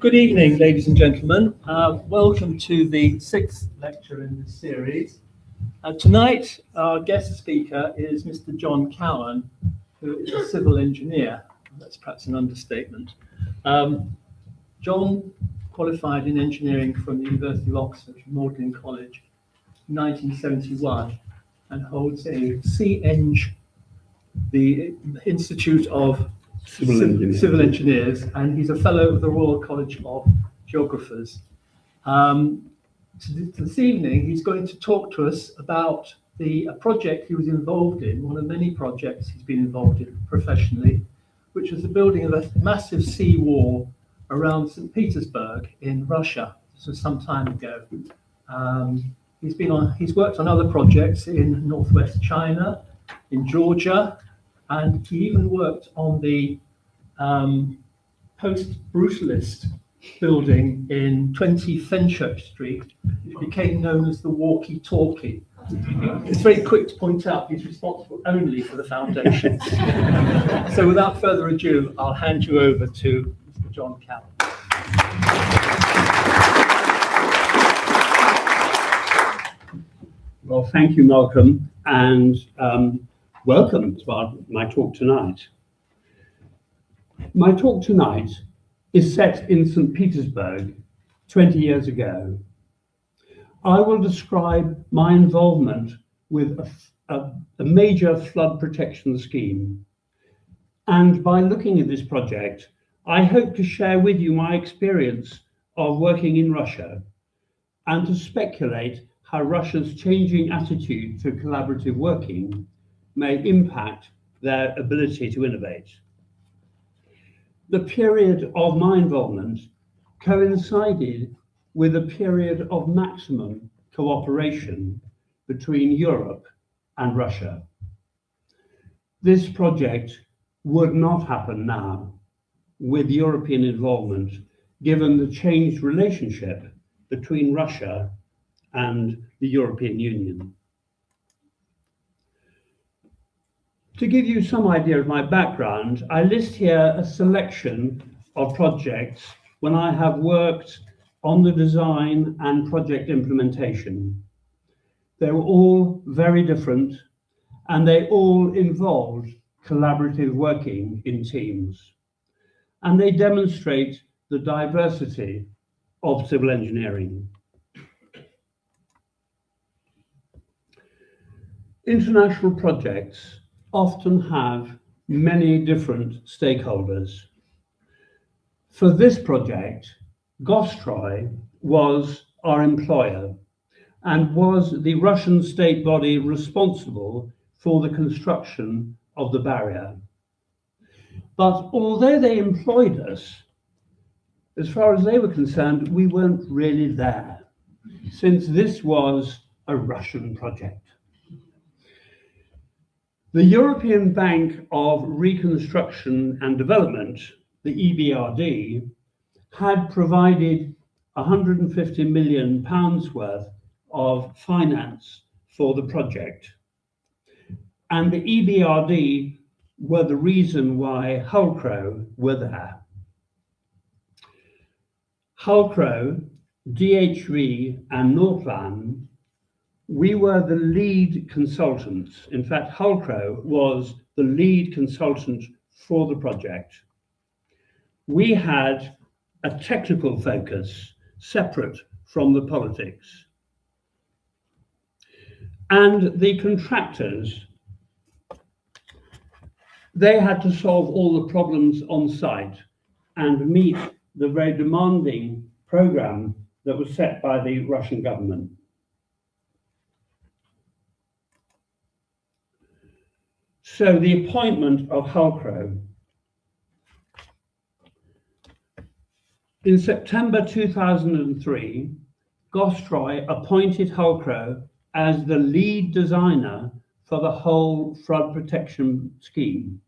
Good evening, ladies and gentlemen. Welcome to the sixth lecture in this series. Tonight, our guest speaker is Mr. John Cowen, who is a civil engineer. That's perhaps an understatement. John qualified in engineering from the University of Oxford, Magdalen College, in 1971, and holds a C.Eng, the Institute of Civil Engineers, and he's a fellow of the Royal College of Geographers. This evening, he's going to talk to us about a project he was involved in, one of many projects he's been involved in professionally, which was the building of a massive sea wall around St. Petersburg in Russia. This was some time ago. He's worked on other projects in northwest China, in Georgia, and he even worked on the post-brutalist building in 20 Fenchurch Street, which became known as the walkie-talkie. It's very quick to point out he's responsible only for the foundation. So without further ado, I'll hand you over to Mr. John Cowen. Well, thank you, Malcolm, and welcome to my talk tonight. My talk tonight is set in St. Petersburg 20 years ago. I will describe my involvement with a major flood protection scheme. And by looking at this project, I hope to share with you my experience of working in Russia and to speculate how Russia's changing attitude to collaborative working may impact their ability to innovate. The period of my involvement coincided with a period of maximum cooperation between Europe and Russia. This project would not happen now with European involvement, given the changed relationship between Russia and the European Union. To give you some idea of my background, I list here a selection of projects when I have worked on the design and project implementation. They were all very different, and they all involved collaborative working in teams. And they demonstrate the diversity of civil engineering. International projects often have many different stakeholders. For this project, Gostroy was our employer and was the Russian state body responsible for the construction of the barrier. But although they employed us, as far as they were concerned, we weren't really there, since this was a Russian project. The European Bank of Reconstruction and Development, the EBRD, had provided £150 million worth of finance for the project. And the EBRD were the reason why Hullcrow were there. Hullcrow, DHV, and Norplan, we were the lead consultants. In fact, Hullcrow was the lead consultant for the project. We had a technical focus separate from the politics. And the contractors, they had to solve all the problems on site and meet the very demanding program that was set by the Russian government. So the appointment of Hullcrow. In September 2003, Gostroy appointed Hullcrow as the lead designer for the whole flood protection scheme.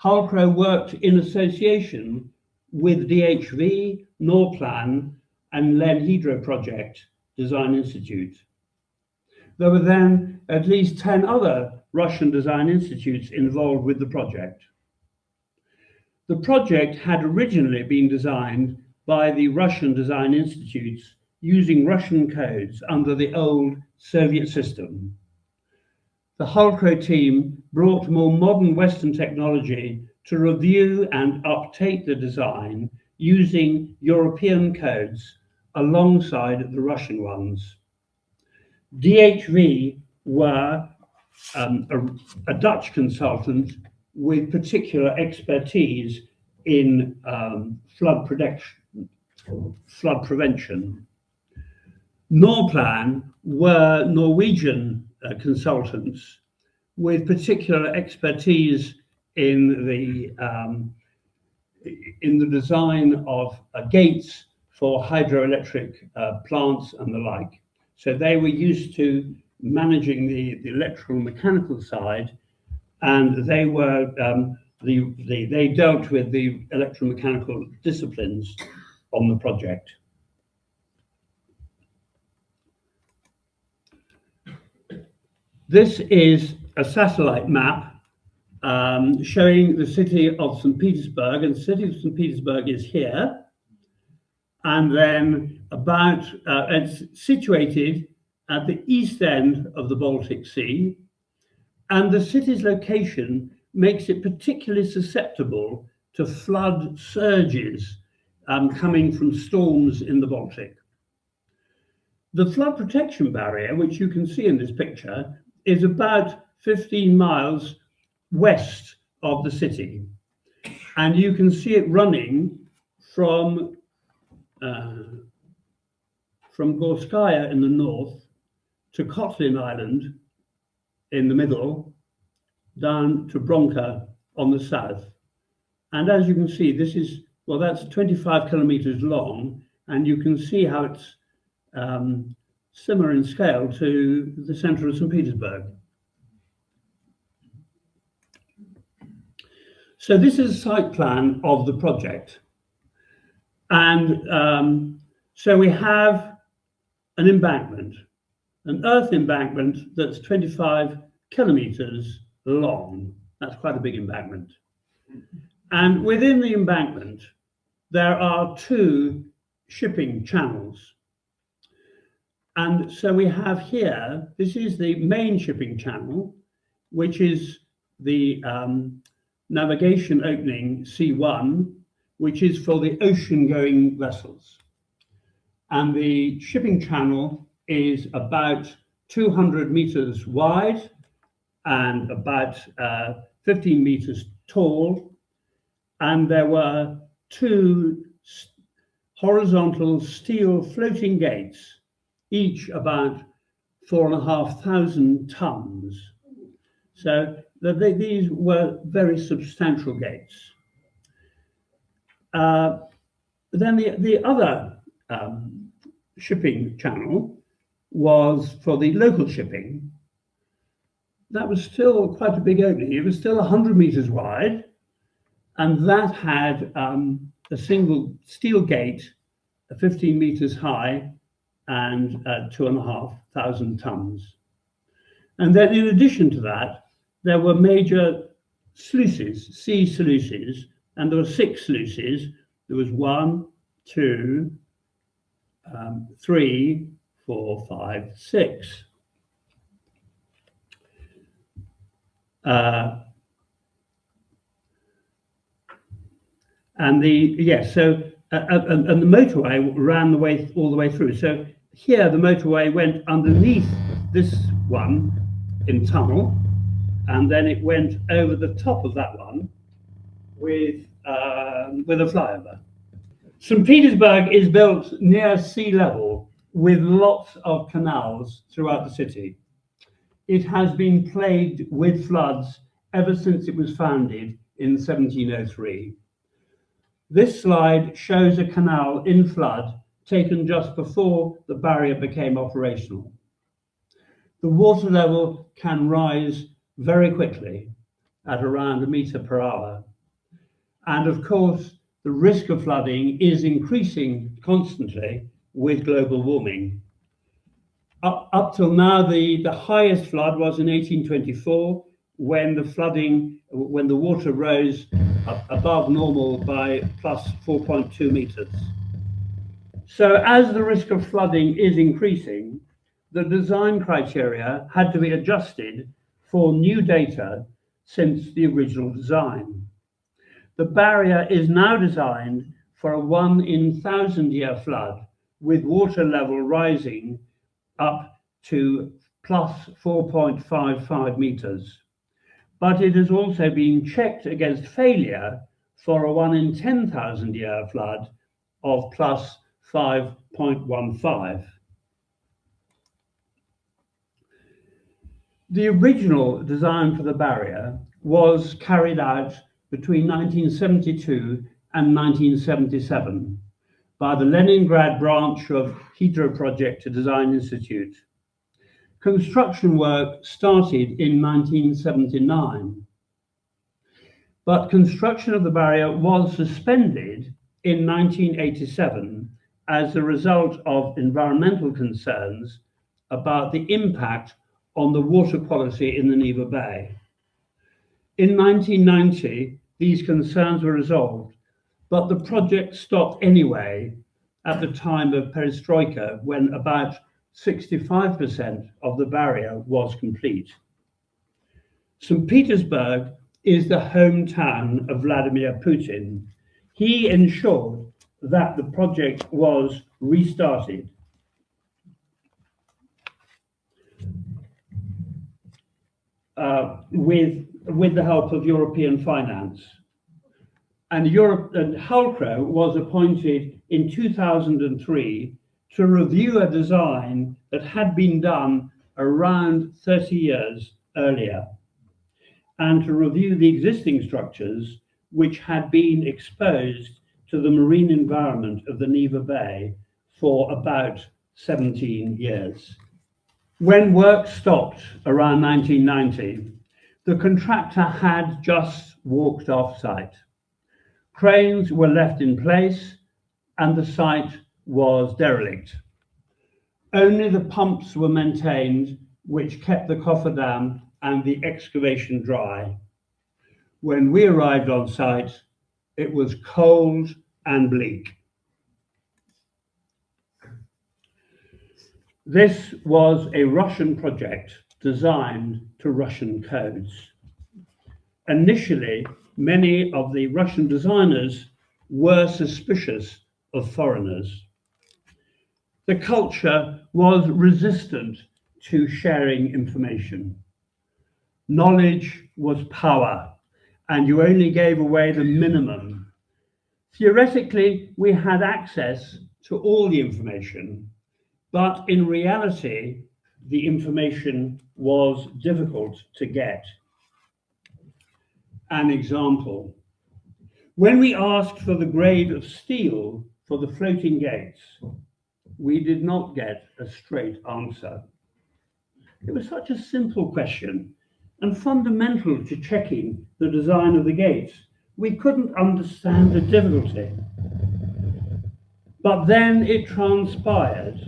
Hullcrow worked in association with DHV, Norplan, and Len Hydro Project Design Institute. There were then at least 10 other Russian design institutes involved with the project. The project had originally been designed by the Russian design institutes using Russian codes under the old Soviet system. The Holcrow team brought more modern Western technology to review and update the design using European codes alongside the Russian ones. DHV were a Dutch consultant with particular expertise in flood prevention. Norplan were Norwegian consultants with particular expertise in the design of gates for hydroelectric plants and the like. So they were used to managing the electrical and mechanical side, and they were they dealt with the electromechanical disciplines on the project. This is a satellite map showing the city of St. Petersburg, and the city of St. Petersburg is here. And then it's situated at the east end of the Baltic Sea. And the city's location makes it particularly susceptible to flood surges coming from storms in the Baltic. The flood protection barrier, which you can see in this picture, is about 15 miles west of the city. And you can see it running from Gorskaya in the north to Kotlin Island in the middle, down to Bronka on the south. And as you can see, this is, well, that's 25 kilometers long, and you can see how it's similar in scale to the center of St. Petersburg. So this is a site plan of the project. And so we have an embankment, an earth embankment that's 25 kilometers long. That's quite a big embankment. And within the embankment, there are two shipping channels. And so we have here, this is the main shipping channel, which is the navigation opening C1, which is for the ocean-going vessels. And the shipping channel is about 200 meters wide and about 15 meters tall. And there were two horizontal steel floating gates, each about 4,500 tons. So these were very substantial gates. Then the other shipping channel was for the local shipping. That was still quite a big opening. It was still 100 meters wide, and that had a single steel gate, 15 meters high, and 2,500 tons. And then in addition to that, there were major sluices, sea sluices, and there were 6 sluices. There was 1, 2, 3, 4, 5, 6. And the motorway ran all the way through. So here the motorway went underneath this one in tunnel, and then it went over the top of that one with a flyover. St. Petersburg is built near sea level with lots of canals throughout the city. It has been plagued with floods ever since it was founded in 1703. This slide shows a canal in flood taken just before the barrier became operational. The water level can rise very quickly at around 1 meter per hour. And of course, the risk of flooding is increasing constantly with global warming. Up till now, the highest flood was in 1824, when the water rose above normal by plus 4.2 meters. So as the risk of flooding is increasing, the design criteria had to be adjusted for new data since the original design. The barrier is now designed for a 1 in 1,000-year flood, with water level rising up to plus 4.55 meters. But it has also been checked against failure for a 1 in 10,000-year flood of plus 5.15. The original design for the barrier was carried out between 1972 and 1977 by the Leningrad branch of Hydro Project Design Institute. Construction work started in 1979, but construction of the barrier was suspended in 1987 as a result of environmental concerns about the impact on the water quality in the Neva Bay. In 1990, these concerns were resolved, but the project stopped anyway at the time of perestroika, when about 65% of the barrier was complete. St. Petersburg is the hometown of Vladimir Putin. He ensured that the project was restarted. With the help of European finance. And Halcro was appointed in 2003 to review a design that had been done around 30 years earlier, and to review the existing structures which had been exposed to the marine environment of the Neva Bay for about 17 years. When work stopped around 1990, the contractor had just walked off site. Cranes were left in place and the site was derelict. Only the pumps were maintained, which kept the cofferdam and the excavation dry. When we arrived on site, it was cold and bleak. This was a Russian project designed to Russian codes. Initially, many of the Russian designers were suspicious of foreigners. The culture was resistant to sharing information. Knowledge was power, and you only gave away the minimum. Theoretically, we had access to all the information, but in reality, the information was difficult to get. An example: when we asked for the grade of steel for the floating gates, we did not get a straight answer. It was such a simple question and fundamental to checking the design of the gates. We couldn't understand the difficulty. But then it transpired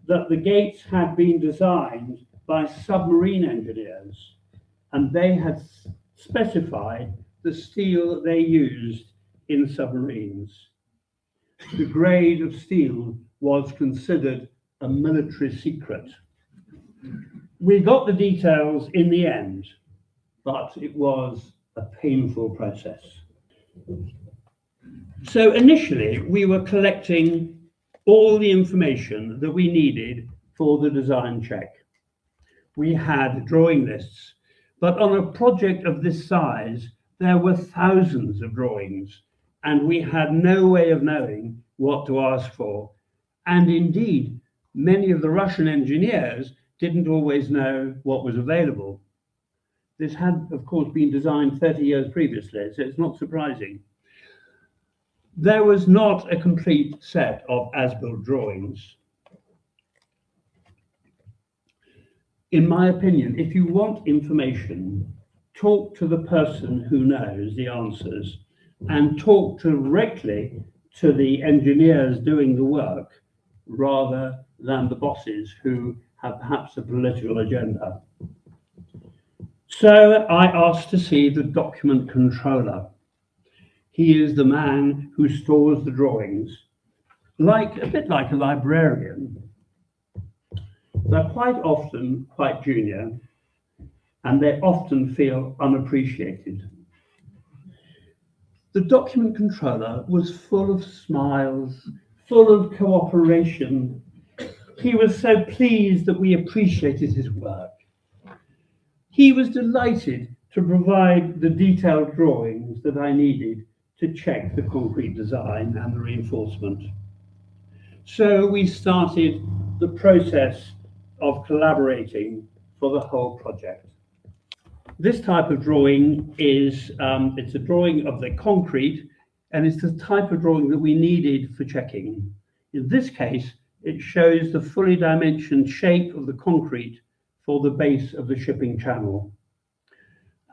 that the gates had been designed by submarine engineers, and they had specified the steel they used in submarines. The grade of steel was considered a military secret. We got the details in the end, but it was a painful process. So initially, we were collecting all the information that we needed for the design check. We had drawing lists, but on a project of this size, there were thousands of drawings, and we had no way of knowing what to ask for. And indeed, many of the Russian engineers didn't always know what was available. This had, of course, been designed 30 years previously, so it's not surprising. There was not a complete set of as-built drawings. In my opinion, if you want information, talk to the person who knows the answers and talk directly to the engineers doing the work rather than the bosses who have perhaps a political agenda. So I asked to see the document controller. He is the man who stores the drawings. a bit like a librarian, they're quite often quite junior, and they often feel unappreciated. The document controller was full of smiles, full of cooperation. He was so pleased that we appreciated his work. He was delighted to provide the detailed drawings that I needed to check the concrete design and the reinforcement. So we started the process of collaborating for the whole project. This type of drawing is, it's a drawing of the concrete, and it's the type of drawing that we needed for checking. In this case, it shows the fully dimensioned shape of the concrete for the base of the shipping channel.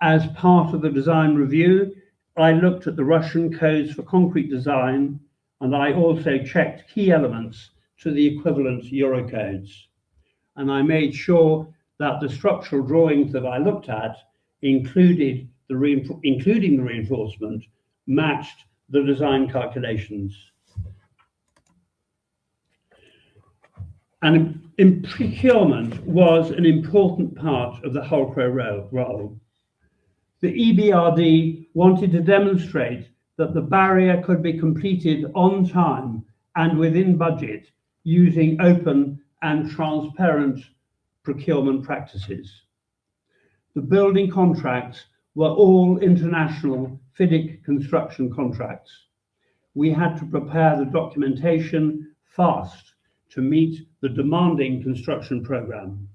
As part of the design review, I looked at the Russian codes for concrete design, and I also checked key elements to the equivalent Euro codes. And I made sure that the structural drawings that I looked at, including the reinforcement, matched the design calculations. And in procurement was an important part of the Hullcrow role. The EBRD wanted to demonstrate that the barrier could be completed on time and within budget using open and transparent procurement practices. The building contracts were all international FIDIC construction contracts. We had to prepare the documentation fast to meet the demanding construction program.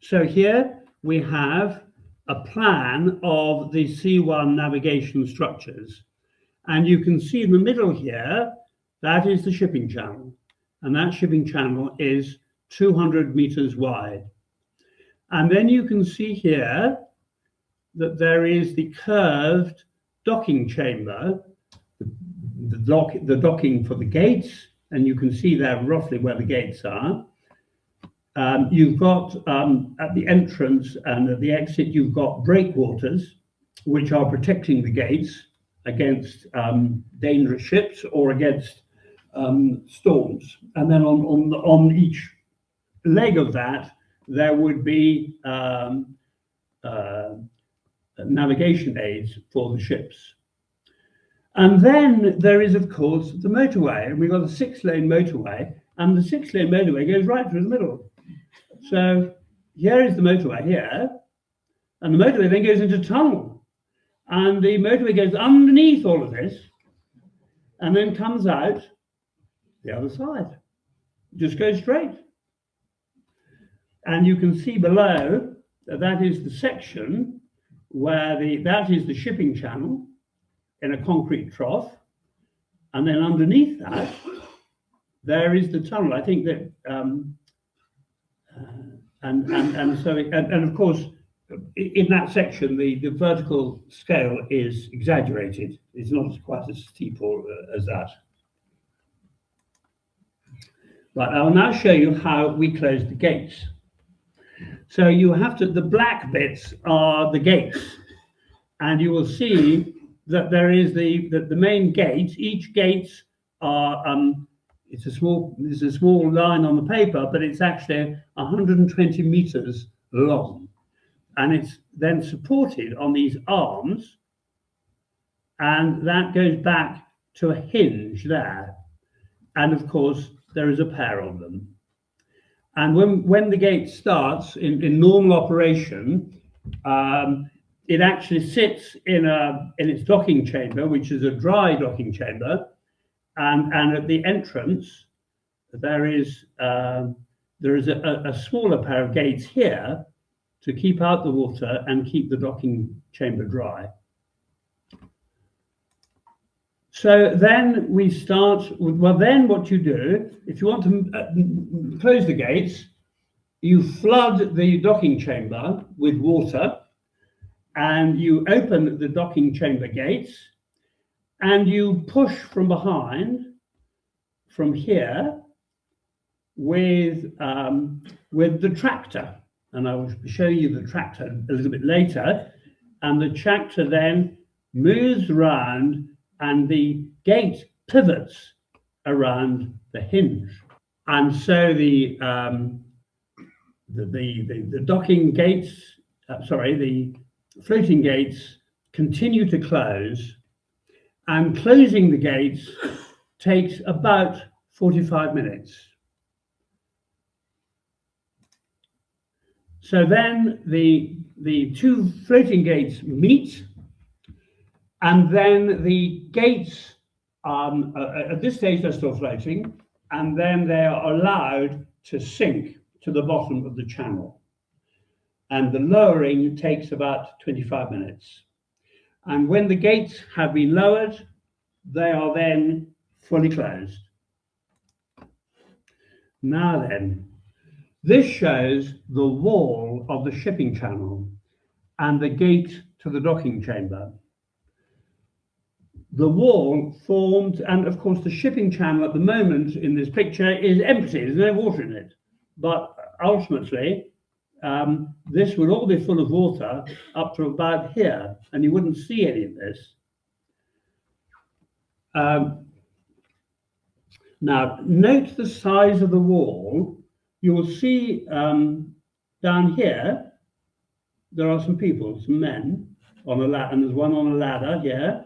So here we have a plan of the C1 navigation structures. And you can see in the middle here, that is the shipping channel. And that shipping channel is 200 meters wide. And then you can see here that there is the curved docking chamber, the docking for the gates, and you can see there roughly where the gates are. You've got at the entrance and at the exit, you've got breakwaters, which are protecting the gates against dangerous ships or against storms. And then on each leg of that, there would be navigation aids for the ships. And then there is, of course, the motorway. And we've got a 6-lane motorway, and the 6-lane motorway goes right through the middle. So here is the motorway here, and the motorway then goes into tunnel. And the motorway goes underneath all of this, and then comes out the other side. Just goes straight. And you can see below that that is the section where that is the shipping channel in a concrete trough. And then underneath that, there is the tunnel. I think that, and of course, in that section, the vertical scale is exaggerated. It's not quite as steep as that. Right, I'll now show you how we close the gates. So you have to, the black bits are the gates, and you will see that there is the main gate. Each gate are, there's a small line on the paper, but it's actually 120 meters long. And it's then supported on these arms, and that goes back to a hinge there. And of course, there is a pair of them. And when the gate starts in normal operation, it actually sits in its docking chamber, which is a dry docking chamber, and at the entrance there is a smaller pair of gates here to keep out the water and keep the docking chamber dry. So then we start, well then what you do, if you want to close the gates, you flood the docking chamber with water, and you open the docking chamber gates, and you push from behind, from here, with the tractor. And I will show you the tractor a little bit later. And the tractor then moves around, and the gate pivots around the hinge. And so the docking gates, the floating gates continue to close, and closing the gates takes about 45 minutes. So then the two floating gates meet, and then the gates, at this stage, they're still floating, and then they are allowed to sink to the bottom of the channel. And the lowering takes about 25 minutes. And when the gates have been lowered, they are then fully closed. Now then, this shows the wall of the shipping channel and the gate to the docking chamber. The wall formed, and of course the shipping channel at the moment in this picture is empty, there's no water in it. But ultimately, this would all be full of water up to about here, and you wouldn't see any of this. Now, note the size of the wall. You will see down here, there are some people, some men on a ladder, and there's one on a ladder here.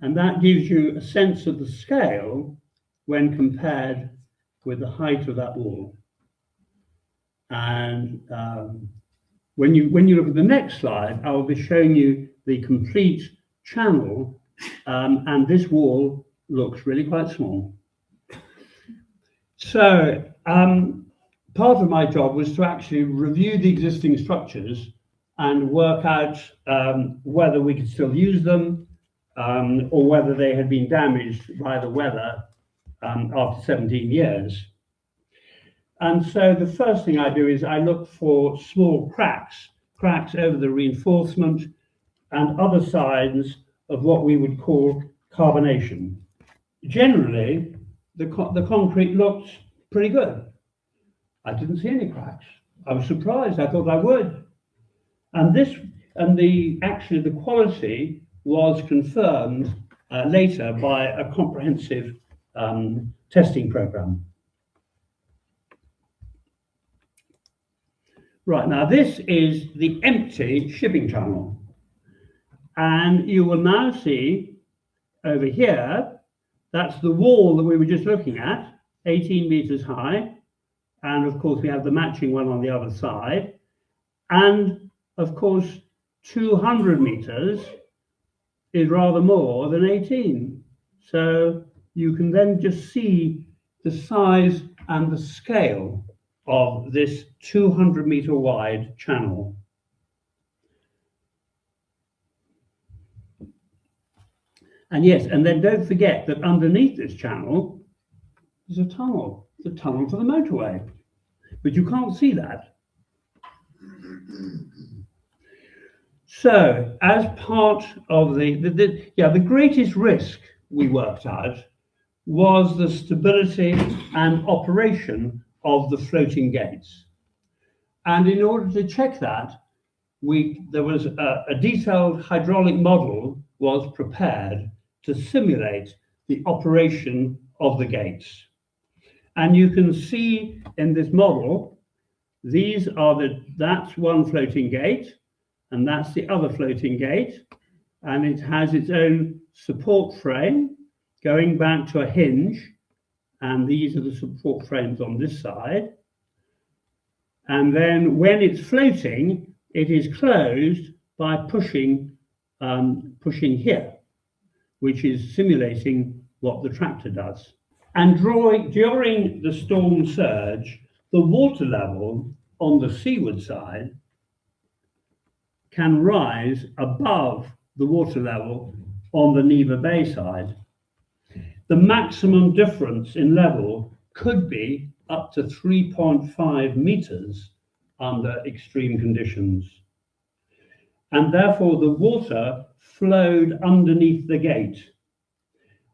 And that gives you a sense of the scale when compared with the height of that wall. And when you look at the next slide, I will be showing you the complete channel, and this wall looks really quite small. So part of my job was to actually review the existing structures and work out whether we could still use them, or whether they had been damaged by the weather after 17 years. And so the first thing I do is I look for small cracks over the reinforcement and other signs of what we would call carbonation. Generally, the concrete looked pretty good. I didn't see any cracks. I was surprised. I thought I would. Actually the quality was confirmed later by a comprehensive testing program. Right, now this is the empty shipping channel. And you will now see over here, that's the wall that we were just looking at, 18 meters high. And of course, we have the matching one on the other side. And of course, 200 meters is rather more than 18. So you can then just see the size and the scale of this 200-meter wide channel. And yes, and then don't forget that underneath this channel is a tunnel. It's a tunnel to the motorway, but you can't see that. So, as part of the greatest risk we worked out was the stability and operation of the floating gates. And in order to check that, there was a detailed hydraulic model was prepared to simulate the operation of the gates. And you can see in this model, that's one floating gate, and that's the other floating gate, and it has its own support frame going back to a hinge, and these are the support frames on this side. And then when it's floating, it is closed by pushing here, which is simulating what the tractor does. And during the storm surge, the water level on the seaward side can rise above the water level on the Neva Bay side. The maximum difference in level could be up to 3.5 meters under extreme conditions. And therefore the water flowed underneath the gate.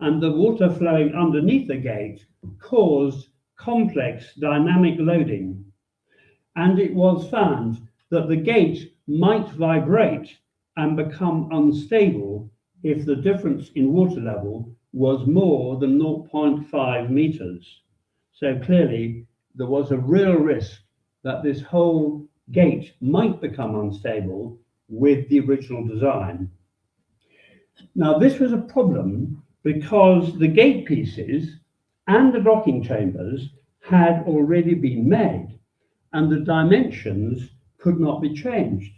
And the water flowing underneath the gate caused complex dynamic loading. And it was found that the gate might vibrate and become unstable if the difference in water level was more than 0.5 meters. So clearly there was a real risk that this whole gate might become unstable with the original design. Now this was a problem because the gate pieces and the docking chambers had already been made and the dimensions could not be changed.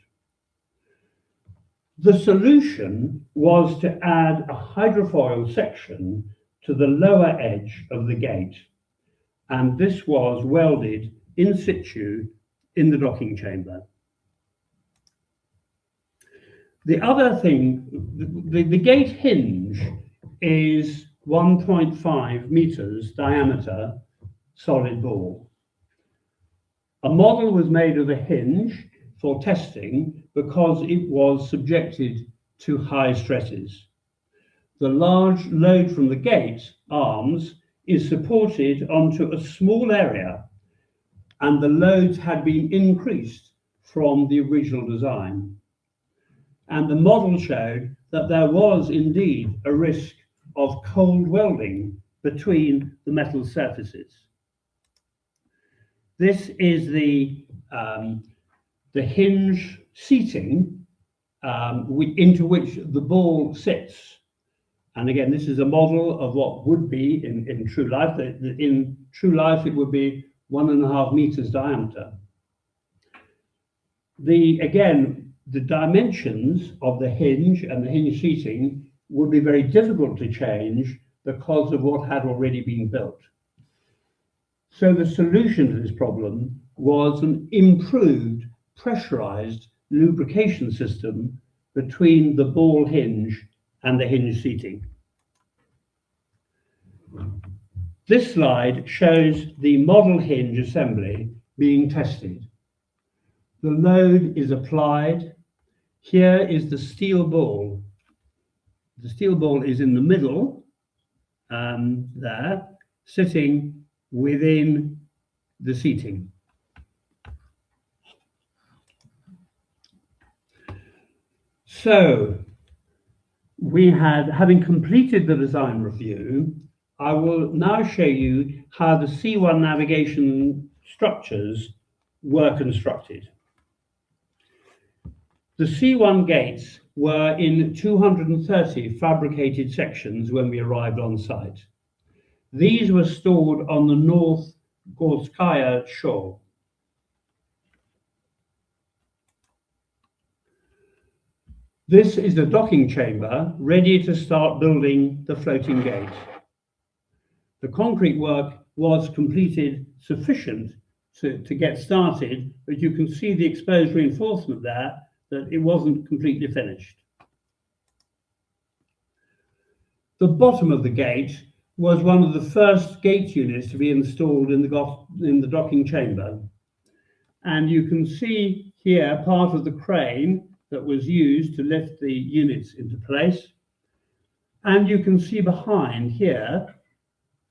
The solution was to add a hydrofoil section to the lower edge of the gate, and this was welded in situ in the docking chamber. The other thing, the gate hinge is 1.5 meters diameter solid ball. A model was made of the hinge for testing because it was subjected to high stresses. The large load from the gate arms is supported onto a small area, and the loads had been increased from the original design. And the model showed that there was indeed a risk of cold welding between the metal surfaces. This is the hinge seating into which the ball sits. And again, this is a model of what would be in true life. In true life, it would be 1.5 meters diameter. Again, the dimensions of the hinge and the hinge seating would be very difficult to change because of what had already been built. So the solution to this problem was an improved pressurized lubrication system between the ball hinge and the hinge seating. This slide shows the model hinge assembly being tested. The load is applied. Here is the steel ball. The steel ball is in the middle, there, sitting within the seating. So, having completed the design review, I will now show you how the C1 navigation structures were constructed. The C1 gates were in 230 fabricated sections when we arrived on site. These were stored on the North Gorskaya shore. This is the docking chamber ready to start building the floating gate. The concrete work was completed sufficient to get started, but you can see the exposed reinforcement there, that it wasn't completely finished. The bottom of the gate was one of the first gate units to be installed in the docking chamber. And you can see here part of the crane that was used to lift the units into place. And you can see behind here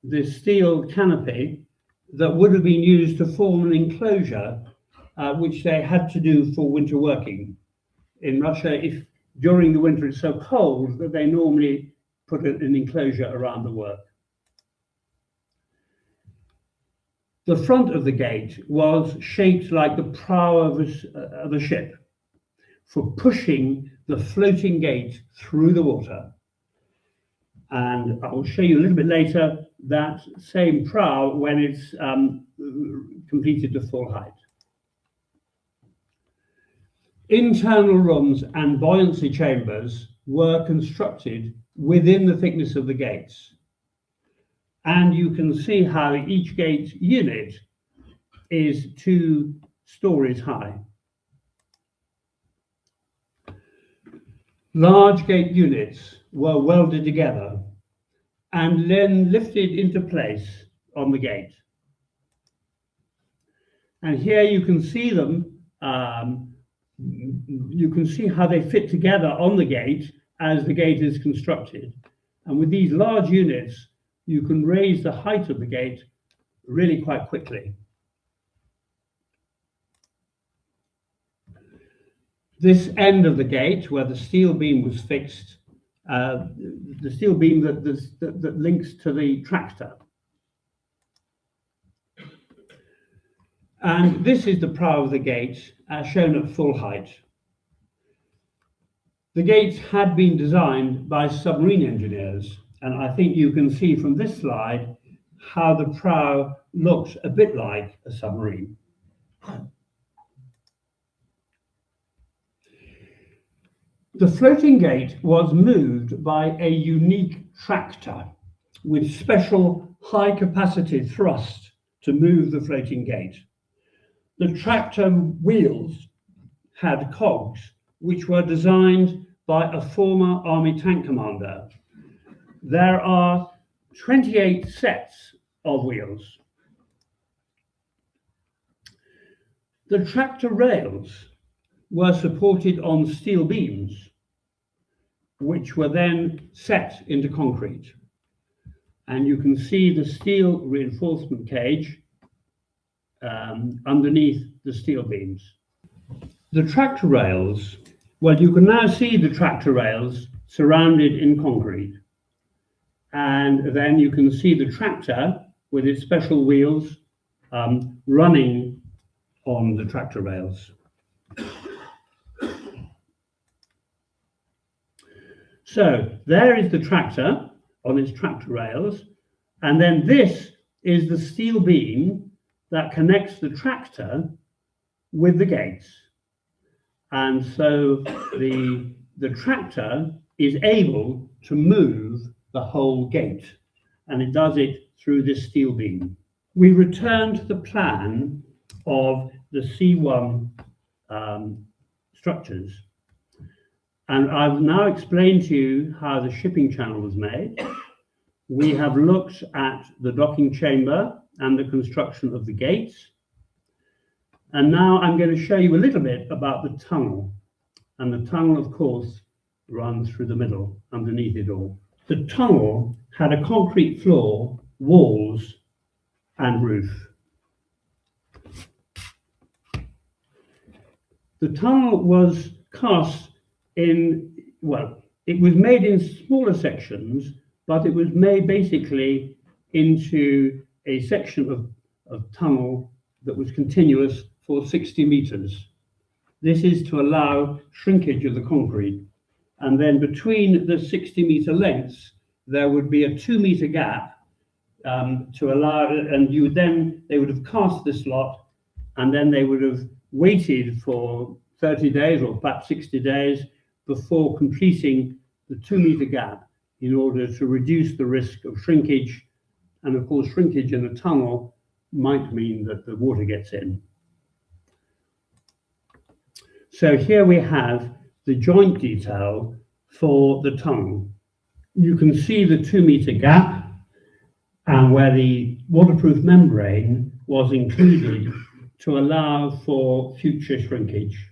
the steel canopy that would have been used to form an enclosure, which they had to do for winter working. In Russia, if during the winter it's so cold that they normally put an enclosure around the work. The front of the gate was shaped like the prow of a ship for pushing the floating gate through the water. And I will show you a little bit later that same prow when it's completed to full height. Internal rooms and buoyancy chambers were constructed within the thickness of the gates. And you can see how each gate unit is 2 stories high. Large gate units were welded together and then lifted into place on the gate. And here you can see them, you can see how they fit together on the gate as the gate is constructed. And with these large units, you can raise the height of the gate really quite quickly. This end of the gate, where the steel beam was fixed, the steel beam that links to the tractor. And this is the prow of the gate, as shown at full height. The gates had been designed by submarine engineers, and I think you can see from this slide how the prow looks a bit like a submarine. The floating gate was moved by a unique tractor with special high-capacity thrust to move the floating gate. The tractor wheels had cogs which were designed by a former Army tank commander. There are 28 sets of wheels. The tractor rails were supported on steel beams, which were then set into concrete. And you can see the steel reinforcement cage underneath the steel beams. The tractor rails, well, you can now see the tractor rails surrounded in concrete. And then you can see the tractor with its special wheels running on the tractor rails. So there is the tractor on its tractor rails, and then this is the steel beam that connects the tractor with the gates. And so the tractor is able to move the whole gate, and it does it through this steel beam. We return to the plan of the C1 structures. And I've now explained to you how the shipping channel was made. We have looked at the docking chamber and the construction of the gates. And now I'm going to show you a little bit about the tunnel. And the tunnel, of course, runs through the middle, underneath it all. The tunnel had a concrete floor, walls, and roof. The tunnel was cast well, it was made in smaller sections, but it was made basically into a section of tunnel that was continuous for 60 meters. This is to allow shrinkage of the concrete. And then between the 60-meter lengths, there would be a 2-meter gap to allow, and they would have cast this lot, and then they would have waited for 30 days or perhaps 60 days before completing the 2-meter gap in order to reduce the risk of shrinkage. And of course, shrinkage in a tunnel might mean that the water gets in. So here we have the joint detail for the tunnel. You can see the 2-meter gap and where the waterproof membrane was included to allow for future shrinkage.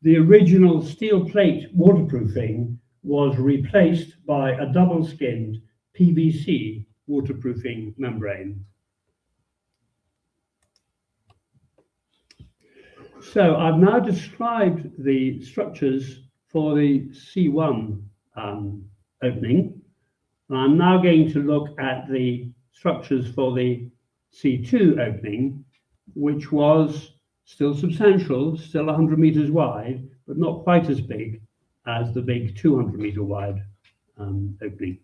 The original steel plate waterproofing was replaced by a double-skinned PVC waterproofing membrane. So I've now described the structures for the C1 opening. And I'm now going to look at the structures for the C2 opening, which was still substantial, still 100 meters wide, but not quite as big as the big 200-meter wide opening.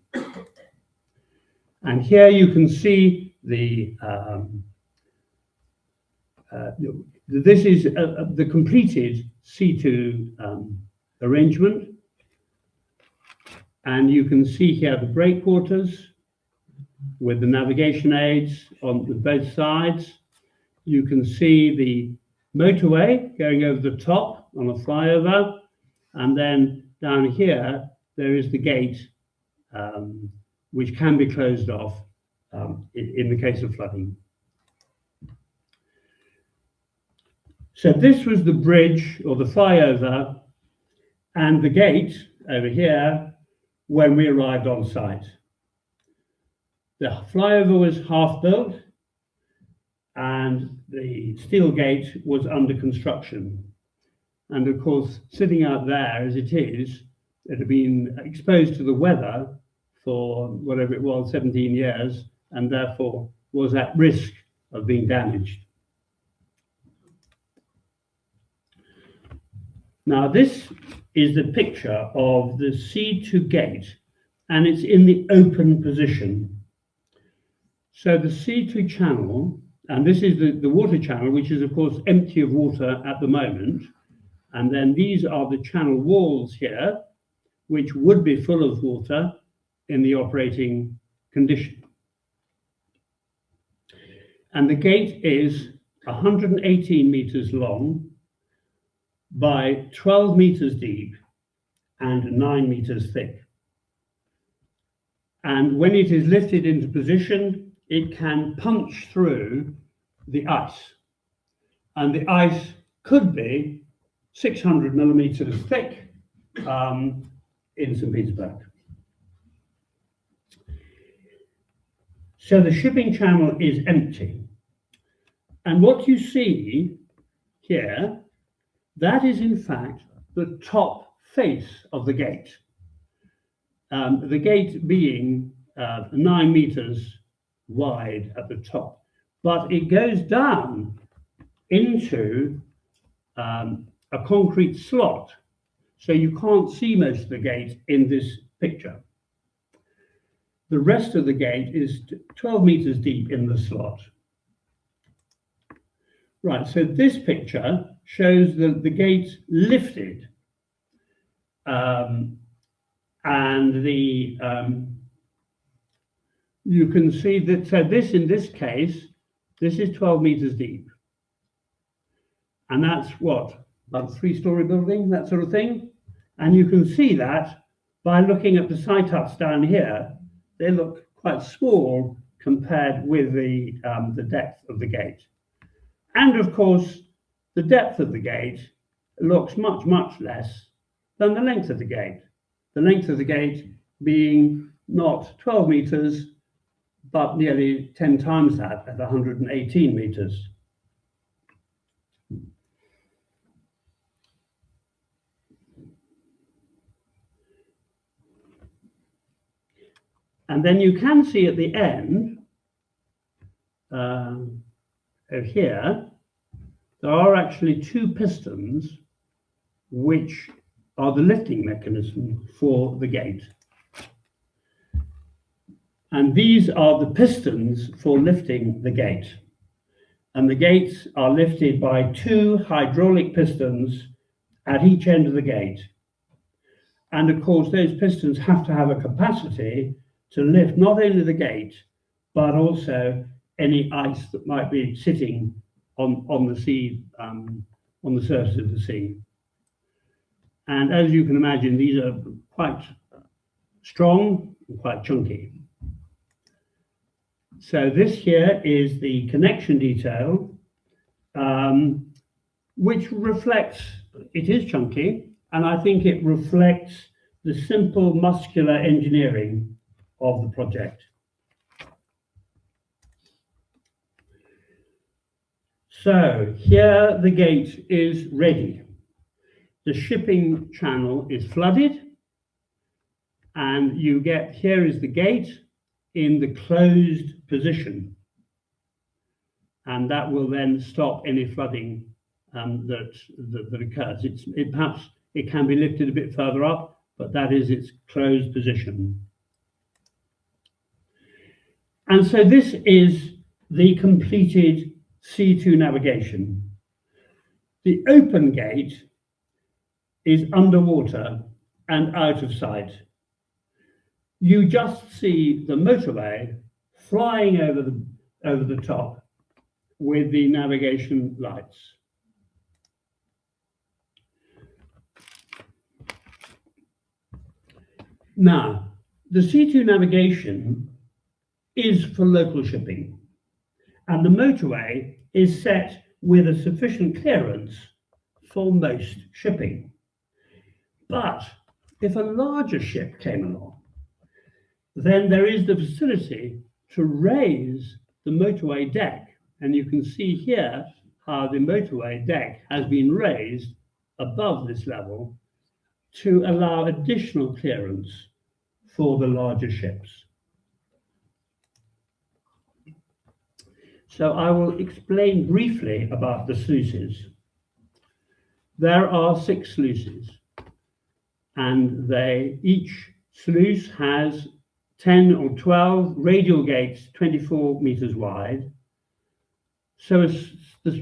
And here you can see this is the completed C2 arrangement. And you can see here the breakwaters with the navigation aids on both sides. You can see the motorway going over the top on a flyover. And then down here, there is the gate, which can be closed off in the case of flooding. So this was the bridge or the flyover and the gate over here when we arrived on site. The flyover was half built and the steel gate was under construction. And of course, sitting out there as it is, it had been exposed to the weather for whatever it was, 17 years, and therefore was at risk of being damaged. Now, this is the picture of the C2 gate, and it's in the open position. So the C2 channel, and this is the water channel, which is of course empty of water at the moment. And then these are the channel walls here, which would be full of water in the operating condition. And the gate is 118 meters long by 12 meters deep and 9 meters thick. And when it is lifted into position, it can punch through the ice. And the ice could be 600 millimeters thick in St. Petersburg. So the shipping channel is empty. And what you see here, that is in fact the top face of the gate. The gate being 9 meters wide at the top, but it goes down into a concrete slot, so you can't see most of the gate in this picture. The rest of the gate is 12 meters deep in the slot. Right, so this picture shows the gate lifted, and you can see that, so this, in this case, this is 12 meters deep. And that's what, about a 3-story building, that sort of thing. And you can see that by looking at the site huts down here. They look quite small compared with the depth of the gate. And of course, the depth of the gate looks much, much less than the length of the gate. The length of the gate being not 12 meters, but nearly 10 times that at 118 meters. And then you can see at the end of here, there are actually 2 pistons which are the lifting mechanism for the gate. And these are the pistons for lifting the gate. And the gates are lifted by 2 hydraulic pistons at each end of the gate. And of course, those pistons have to have a capacity to lift not only the gate, but also any ice that might be sitting on the sea, on the surface of the sea. And as you can imagine, these are quite strong and quite chunky. So this here is the connection detail, which reflects, it is chunky, and I think it reflects the simple muscular engineering of the project. So here the gate is ready. The shipping channel is flooded, and you get, here is the gate in the closed position. And that will then stop any flooding that occurs. Perhaps it can be lifted a bit further up, but that is its closed position. And so this is the completed C2 navigation. The open gate is underwater and out of sight. You just see the motorway flying over the top with the navigation lights. Now, the C2 navigation is for local shipping, and the motorway is set with a sufficient clearance for most shipping. But if a larger ship came along, then there is the facility to raise the motorway deck. And you can see here how the motorway deck has been raised above this level to allow additional clearance for the larger ships. So I will explain briefly about the sluices. There are 6 sluices, and each sluice has 10 or 12 radial gates, 24 meters wide. So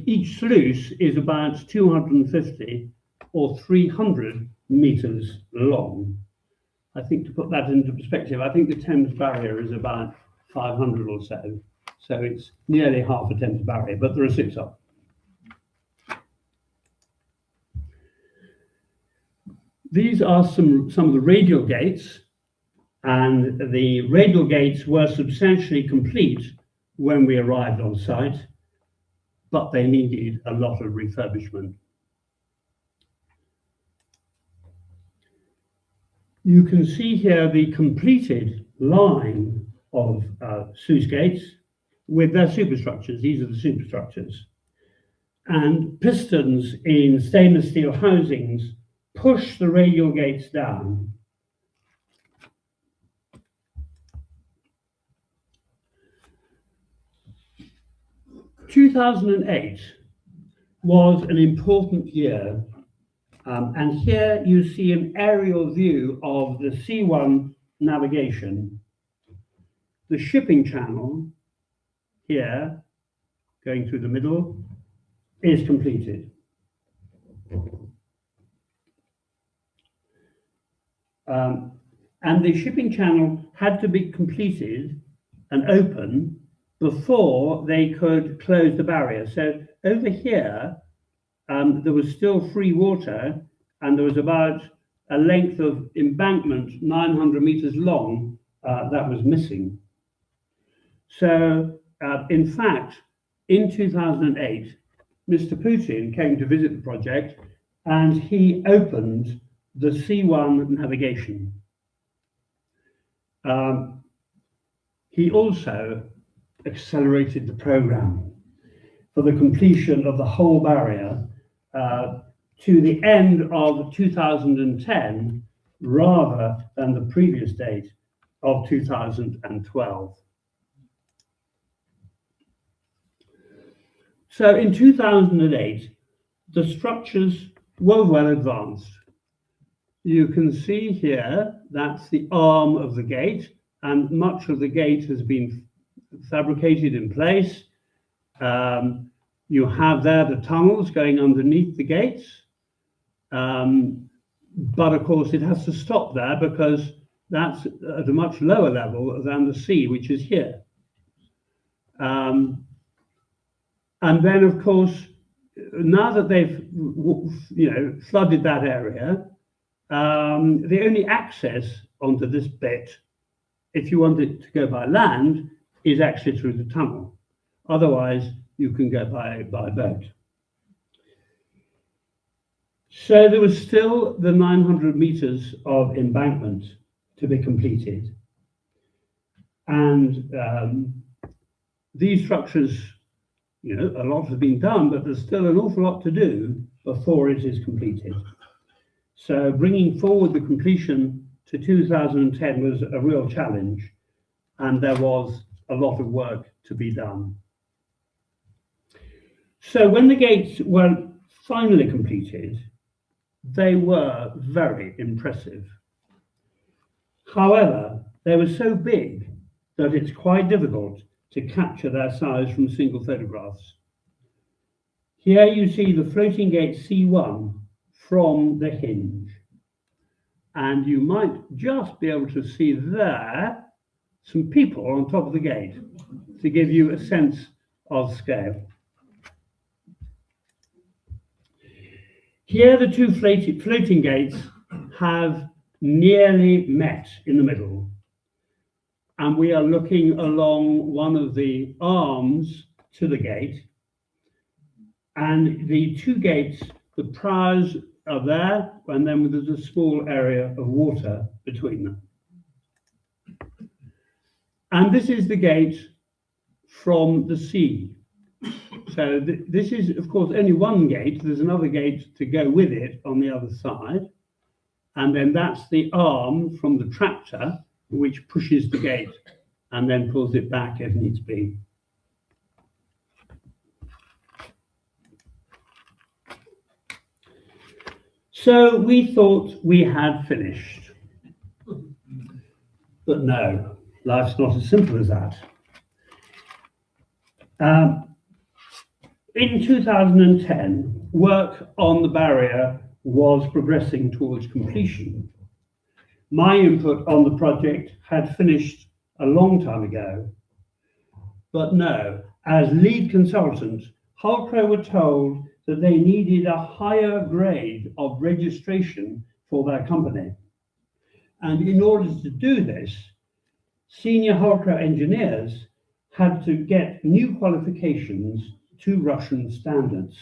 each sluice is about 250 or 300 meters long. I think, to put that into perspective, I think the Thames barrier is about 500 or so. So it's nearly half a Thames barrier, but there are 6 of them. These are some of the radial gates, and the radial gates were substantially complete when we arrived on site, but they needed a lot of refurbishment. You can see here the completed line of sluice gates with their superstructures. These are the superstructures. And pistons in stainless steel housings push the radial gates down. In 2008 was an important year, and here you see an aerial view of the C1 navigation. The shipping channel here, going through the middle, is completed. And the shipping channel had to be completed and open before they could close the barrier. So over here, there was still free water, and there was about a length of embankment 900 meters long that was missing. So in fact, in 2008, Mr. Putin came to visit the project, and he opened the C1 navigation. He also accelerated the program for the completion of the whole barrier to the end of 2010 rather than the previous date of 2012. So in 2008, the structures were well advanced. You can see here, that's the arm of the gate, and much of the gate has been fabricated in place. You have there the tunnels going underneath the gates. But of course, it has to stop there because that's at a much lower level than the sea, which is here. And then, of course, now that they've flooded that area, the only access onto this bit, if you want it to go by land, is actually through the tunnel. Otherwise, you can go by boat. So there was still the 900 meters of embankment to be completed. And these structures, a lot has been done, but there's still an awful lot to do before it is completed. So bringing forward the completion to 2010 was a real challenge, and there was a lot of work to be done. So when the gates were finally completed, they were very impressive. However, they were so big that it's quite difficult to capture their size from single photographs. Here you see the floating gate C1 from the hinge. And you might just be able to see there some people on top of the gate to give you a sense of scale. Here the two floating gates have nearly met in the middle. And we are looking along one of the arms to the gate. And the two gates, the prows are there, and then there's a small area of water between them. And this is the gate from the sea. So this is, of course, only one gate. There's another gate to go with it on the other side. and then that's the arm from the tractor which pushes the gate and then pulls it back if needs be. So we thought we had finished. But no, life's not as simple as that. In 2010, work on the barrier was progressing towards completion. My input on the project had finished a long time ago. But no, as lead consultant, Hulcro were told that they needed a higher grade of registration for their company. And in order to do this, senior Hulcro engineers had to get new qualifications to Russian standards.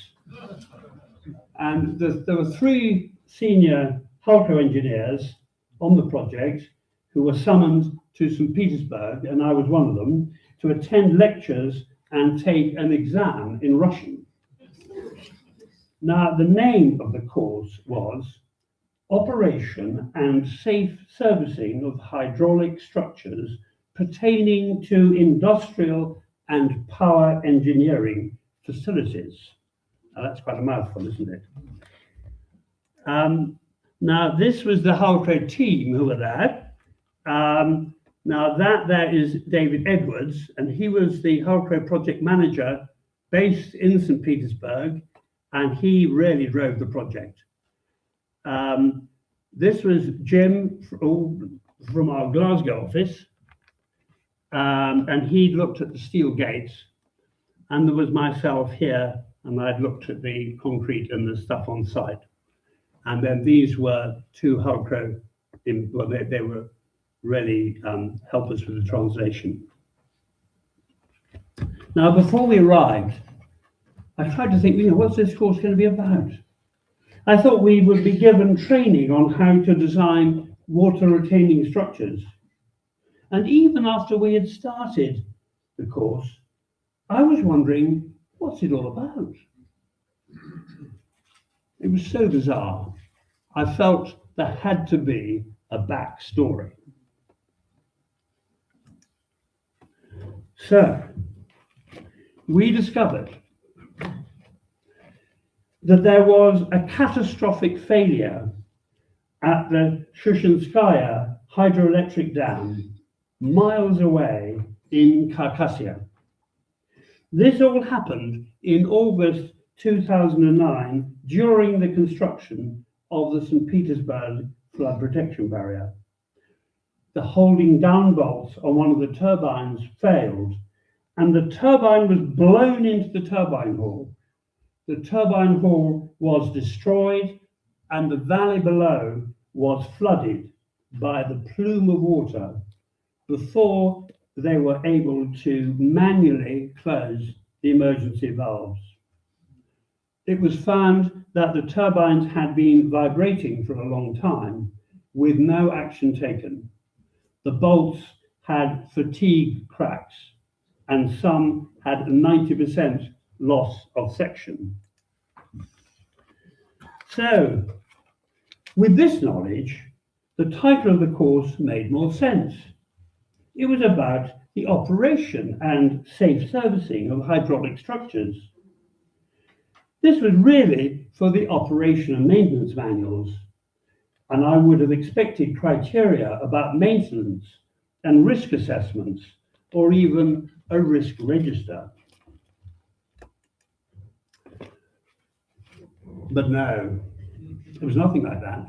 And there were 3 senior Hulcro engineers on the project who were summoned to St. Petersburg, and I was one of them, to attend lectures and take an exam in Russian. Now, the name of the course was Operation and Safe Servicing of Hydraulic Structures Pertaining to Industrial and Power Engineering Facilities. Now, that's quite a mouthful, isn't it? Now, this was the Hulcro team who were there. Now, that there is David Edwards, and he was the Hulcro project manager based in St. Petersburg, and he really drove the project. This was Jim from our Glasgow office, and he looked at the steel gates, and there was myself here, and I'd looked at the concrete and the stuff on site. And then these were 2 Hulcro, well, they were really help us with the translation. Now, before we arrived, I tried to think, what's this course going to be about? I thought we would be given training on how to design water-retaining structures. And even after we had started the course, I was wondering, what's it all about? It was so bizarre. I felt there had to be a backstory. So, we discovered that there was a catastrophic failure at the Cirencester hydroelectric dam miles away in Circassia. This all happened in August 2009 during the construction of the St. Petersburg flood protection barrier. The holding down bolts on one of the turbines failed, and the turbine was blown into the turbine hall. The turbine hall was destroyed, and the valley below was flooded by the plume of water before they were able to manually close the emergency valves. It was found that the turbines had been vibrating for a long time with no action taken. The bolts had fatigue cracks, and some had a 90% loss of section. So, with this knowledge, the title of the course made more sense. It was about the operation and safe servicing of hydraulic structures. This was really for the operation and maintenance manuals, and I would have expected criteria about maintenance and risk assessments, or even a risk register. But no, there was nothing like that.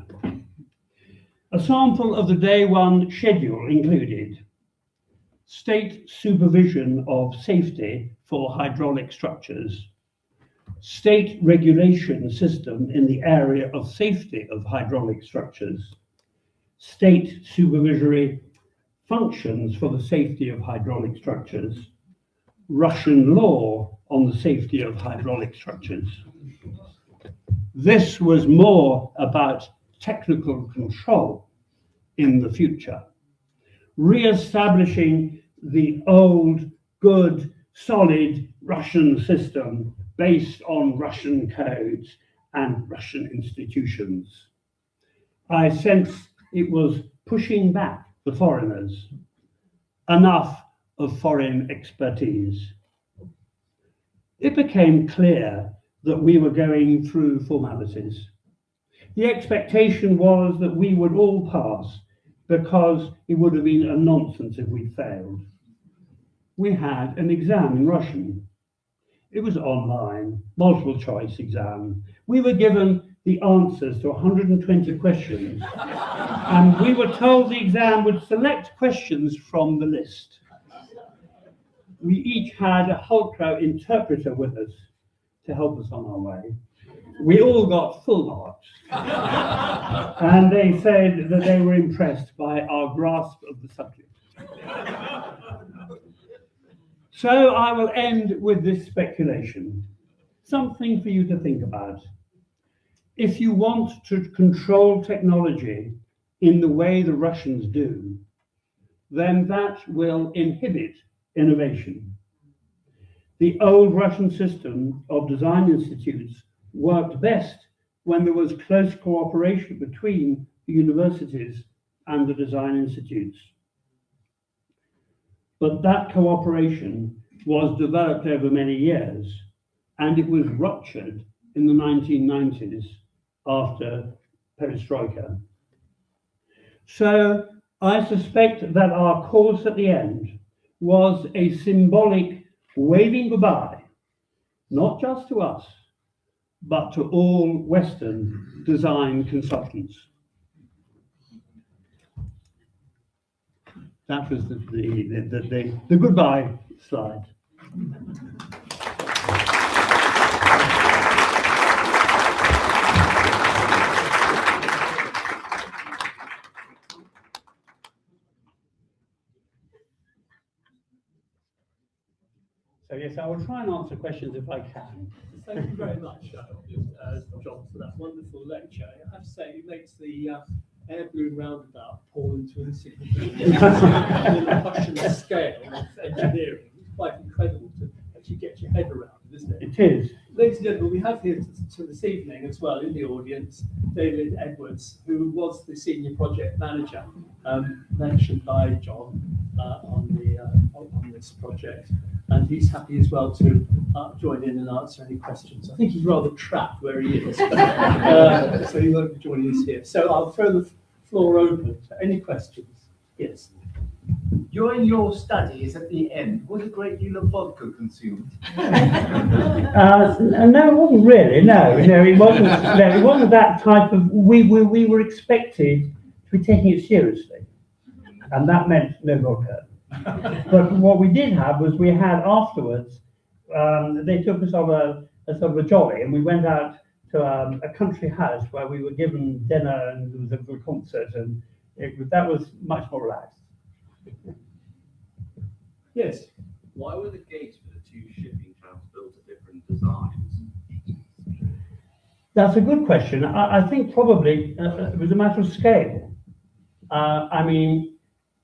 A sample of the day 1 schedule included state supervision of safety for hydraulic structures, state regulation system in the area of safety of hydraulic structures, state supervisory functions for the safety of hydraulic structures, Russian law on the safety of hydraulic structures. This was more about technical control in the future, re-establishing the old, good, solid Russian system based on Russian codes and Russian institutions. I sensed it was pushing back the foreigners. Enough of foreign expertise. It became clear that we were going through formalities. The expectation was that we would all pass because it would have been a nonsense if we failed. We had an exam in Russian. It was online, multiple choice exam. We were given the answers to 120 questions, and we were told the exam would select questions from the list. We each had a Hulkro interpreter with us to help us on our way. We all got full marks, and they said that they were impressed by our grasp of the subject. So I will end with this speculation, something for you to think about. If you want to control technology in the way the Russians do, then that will inhibit innovation. The old Russian system of design institutes worked best when there was close cooperation between the universities and the design institutes. But that cooperation was developed over many years, and it was ruptured in the 1990s after Perestroika. So I suspect that our course at the end was a symbolic waving goodbye, not just to us, but to all Western design consultants. That was the goodbye slide. So yes, I will try and answer questions if I can. Thank you very much, John, for that wonderful lecture. I have to say, it makes the air balloon roundabout fall into insignificance in the Russian scale of engineering. It's quite incredible to actually get your head around it, isn't it? It is. Ladies and gentlemen, we have here to this evening as well in the audience David Edwards, who was the senior project manager mentioned by John on this project, and he's happy as well to join in and answer any questions. I think he's rather trapped where he is, but, so he won't be joining us here. So I'll throw the floor open to any questions. Yes. During your studies at the end, was a great deal of vodka consumed? No, it wasn't really. No, it wasn't. No, it wasn't that type of. We were expected to be taking it seriously, and that meant no vodka. But what we did have was we had afterwards. They took us on a sort of a jolly, and we went out to a country house where we were given dinner and there was a concert, and that was much more relaxed. Yes. Why were the gates for the two shipping trams built at different designs? That's a good question. I think probably it was a matter of scale. I mean,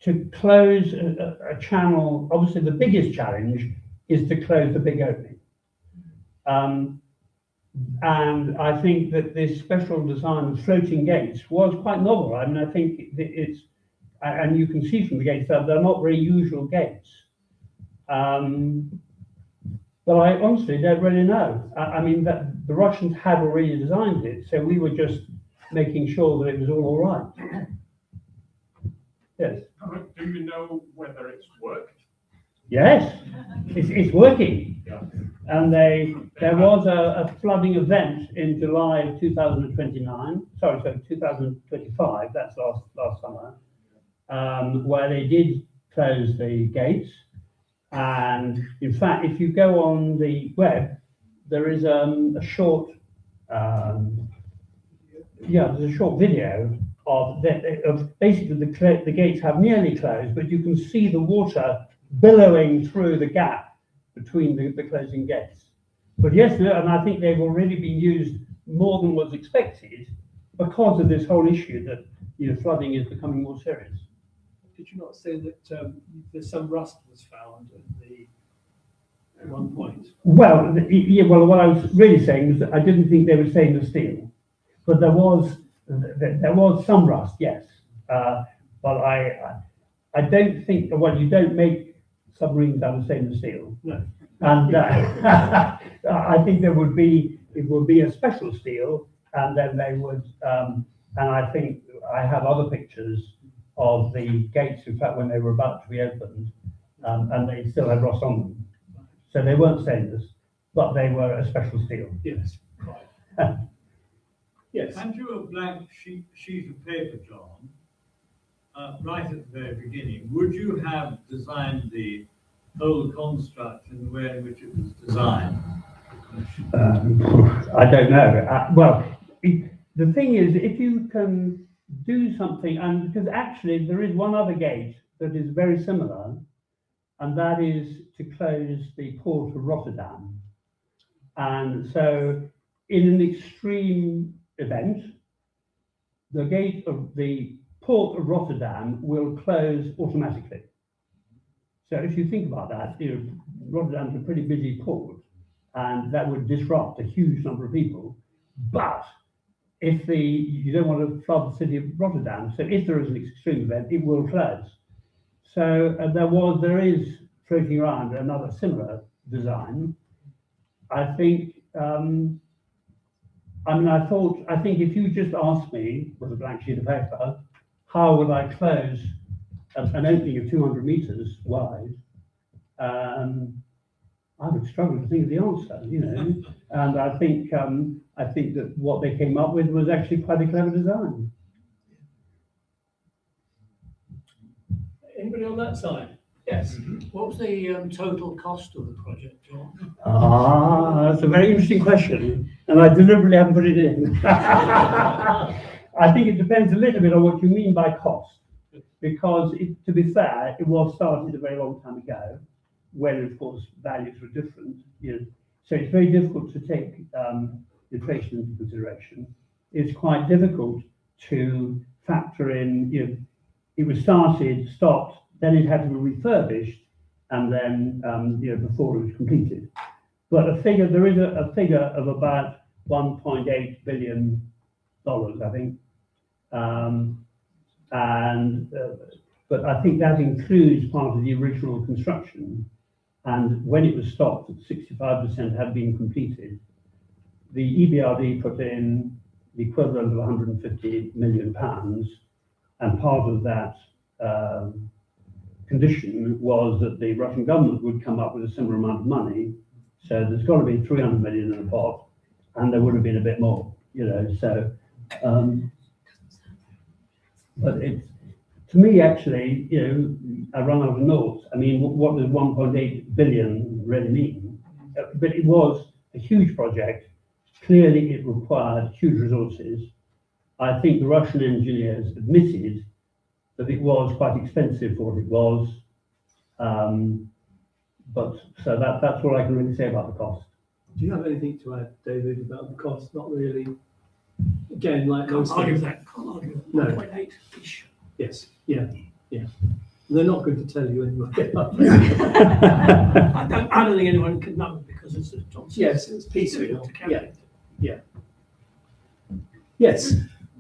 to close a channel, obviously the biggest challenge is to close the big opening. And I think that this special design of floating gates was quite novel. I mean, I think it's, and you can see from the gates that they're not very usual gates. But I honestly don't really know. I mean, that the Russians had already designed it, so we were just making sure that it was all right. Yes. Do you know whether it's worked? Yes, it's working. Yeah. And there was a flooding event in July of 2029. Sorry, so 2025. That's last summer, where they did close the gates. And in fact, if you go on the web, there is a short, there's a short video of basically the gates have nearly closed, but you can see the water billowing through the gap between the closing gates. But yes, no, and I think they've already been used more than was expected because of this whole issue that flooding is becoming more serious. Did you not say that there's some rust was found at one point? Well, what I was really saying was that I didn't think they were stainless steel, but there was There was some rust, yes, but I don't think, well, you don't make submarines out of stainless steel. No. And I think it would be a special steel, and then they would, and I think I have other pictures of the gates, in fact, when they were about to be opened, and they still had rust on them. So they weren't stainless, but they were a special steel. Yes. Right. Yes. Hand you a blank sheet of paper, John, right at the very beginning. Would you have designed the whole construct in the way in which it was designed? I don't know. Well, the thing is, if you can do something, and because actually there is one other gate that is very similar, and that is to close the port of Rotterdam. And so in an extreme event, the gate of the port of Rotterdam will close automatically. So if you think about that, Rotterdam's a pretty busy port, and that would disrupt a huge number of people. But if you don't want to flood the city of Rotterdam, so if there is an extreme event, it will close. So there is floating around another similar design. I think, I think if you just asked me with a blank sheet of paper, how would I close an opening of 200 meters wide, I would struggle to think of the answer, and I think that what they came up with was actually quite a clever design. Anybody on that side? Yes. What was the total cost of the project, John? That's a very interesting question, and I deliberately haven't put it in. I think it depends a little bit on what you mean by cost, because to be fair, it was started a very long time ago, when of course values were different. So it's very difficult to take inflation into consideration. It's quite difficult to factor in. It was started, stopped, then it had to be refurbished, and then before it was completed. But there is a figure of about $1.8 billion, I think, but I think that includes part of the original construction. And when it was stopped, 65% had been completed. The EBRD put in the equivalent of £150 million, and part of that condition was that the Russian government would come up with a similar amount of money. So there's got to be 300 million in the pot, and there would have been a bit more, So, but to me, actually, I run out of noughts. I mean, what does 1.8 billion really mean? But it was a huge project. Clearly, it required huge resources. I think the Russian engineers admitted that it was quite expensive for what it was. But so that's all I can really say about the cost. Do you have anything to add, David, about the cost? Not really. Again, like Can't most argue things. that. Can't argue that. No. 1.8-ish. Yes. Yeah. They're not going to tell you anyway. I don't think anyone could know because it's a Johnson. Yes, it's piecemeal. To calculate. Yeah. Yes.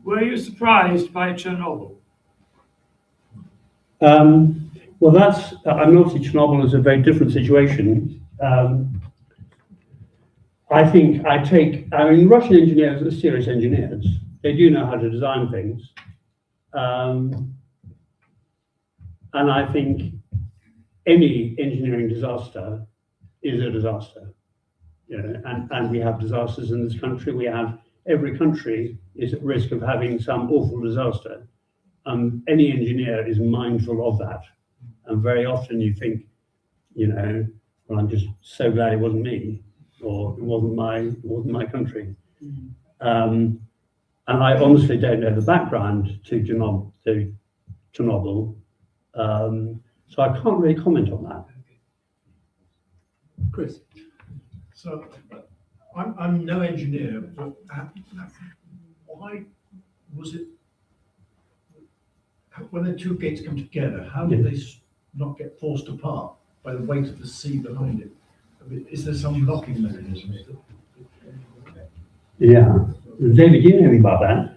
Were you surprised by Chernobyl? Well, I'm obviously Chernobyl is a very different situation. I think Russian engineers are serious engineers. They do know how to design things. And I think any engineering disaster is a disaster. And we have disasters in this country. Every country is at risk of having some awful disaster. Any engineer is mindful of that. And very often you think, well, I'm just so glad it wasn't me, or it wasn't my country. And I honestly don't know the background to Chernobyl, so I can't really comment on that. Chris. So, I'm no engineer, but why was it, when the two gates come together, how did they not get forced apart by the weight of the sea behind it? I mean, is there some locking mechanism? Yeah. David, do you know anything about that?